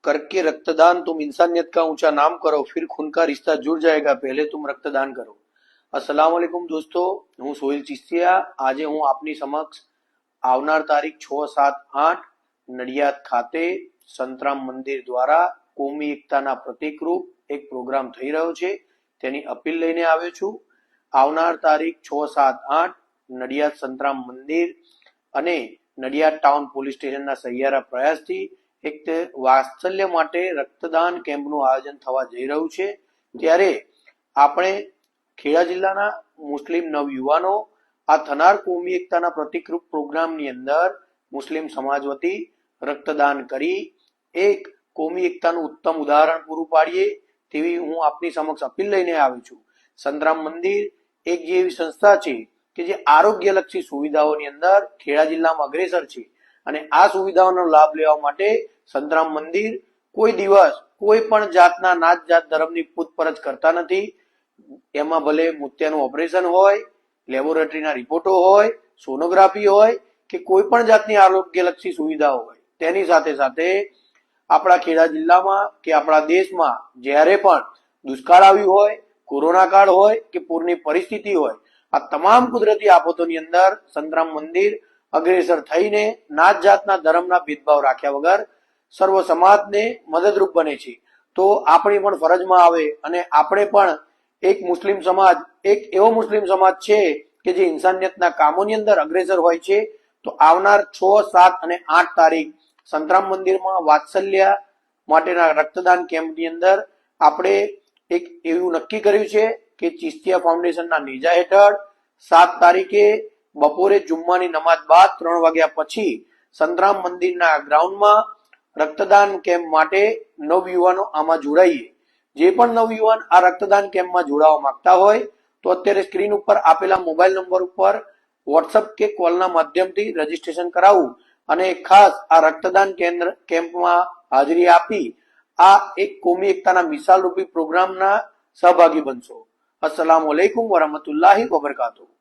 करके रक्तदान तुम इंसानियत का ऊंचा नाम करो, फिर खून का रिश्ता जुड़ जाएगा, पहले तुम रक्तदान करो। अस्सलाम वालेकुम दोस्तों, હું સોહિલ ચિસ્તિયા। આજે હું આપની સમક્ષ આવનાર તારીખ 6, 7, 8 નડિયાદ ખાતે સંતરામ મંદિર દ્વારા કોમી એકતાના પ્રતિકરૂપ એક પ્રોગ્રામ થઈ રહ્યો છે તેની અપીલ લઈને આવ્યો છું। આવનાર તારીખ 6, 7, 8 નડિયાદ સંતરામ મંદિર અને નડિયાદ ટાઉન પોલીસ સ્ટેશનના સહિયારા પ્રયાસથી એક વાત્સલ્ય માટે રક્તદાન કેમ્પનું આયોજન થવા જઈ રહ્યું છે। ત્યારે આપણે ખેડા જિલ્લાના મુસ્લિમ નવયુવાનો આ થનાર કોમી એકતાના પ્રતિકરૂપ પ્રોગ્રામની અંદર મુસ્લિમ સમાજ વતી રક્તદાન કરી એક કોમી એકતાનું ઉત્તમ ઉદાહરણ પૂરું પાડીએ તેવી હું આપની સમક્ષ અપીલ લઈને આવ્યો છું। સંતરામ મંદિર એક જેવી સંસ્થા છે કે જે આરોગ્યલક્ષી સુવિધાઓની અંદર ખેડા જિલ્લામાં અગ્રેસર છે અને આ સુવિધાઓનો લાભ લેવા માટે સંતરામ મંદિર કોઈ દિવસ કોઈ પણ જાતના નાત જાત ધર્મની પૂછપરછ કરતા નથી। એમાં ભલે મોતિયાનું ઓપરેશન હોય, લેબોરેટરીના રિપોર્ટો હોય, સોનોગ્રાફી હોય કે કોઈ પણ જાતની આરોગ્યલક્ષી સુવિધાઓ હોય, તેની સાથે સાથે આપણા ખેડા જિલ્લામાં કે આપણા દેશમાં જ્યારે પણ દુષ્કાળ આવ્યું હોય, કોરોના કાળ હોય કે પૂરની પરિસ્થિતિ હોય, આ તમામ કુદરતી આફતોની અંદર સંતરામ મંદિર અગ્રેસર થઈને નાત જાતના ધર્મના ભેદભાવ રાખ્યા વગર સર્વ સમાજને મદદરૂપ બને છે। તો આપણી પણ ફરજમાં આવે અને આપણે પણ એક મુસ્લિમ સમાજ, એક એવો મુસ્લિમ સમાજ છે કે જે ઇન્સાનિયતના કામોની અંદર અગ્રેસર હોય છે। તો આવનાર 6, 7 અને 8 તારીખ સંતરામ મંદિરમાં વાત્સલ્ય માટેના રક્તદાન કેમ્પની અંદર આપણે એક એવું નક્કી કર્યું છે કે ચિસ્તિયા ફાઉન્ડેશનના નેજા હેઠળ 7 તારીખે બપોરે જુમ્માની નમાજ બાદ 3 વાગ્યા પછી સંતરામ મંદિરના ગ્રાઉન્ડમાં રક્તદાન કેમ્પ માટે નવયુવાનો આમાં જોડાઈએ। જે પણ નવયુવાન આ રક્તદાન કેમ્પમાં જોડાવા માંગતા હોય તો અત્યારે સ્ક્રીન ઉપર આપેલા મોબાઈલ નંબર ઉપર વોટ્સઅપ કે કોલના માધ્યમથી રજીસ્ટ્રેશન કરાવવું અને ખાસ આ રક્તદાન કેમ્પમાં હાજરી આપી આ એક કોમી એકતાના મિસાલ રૂપી પ્રોગ્રામના સહભાગી બનશો। અસ્સલામુ અલૈકુમ વરહમતુલ્લાહિ વબરકાતુહુ।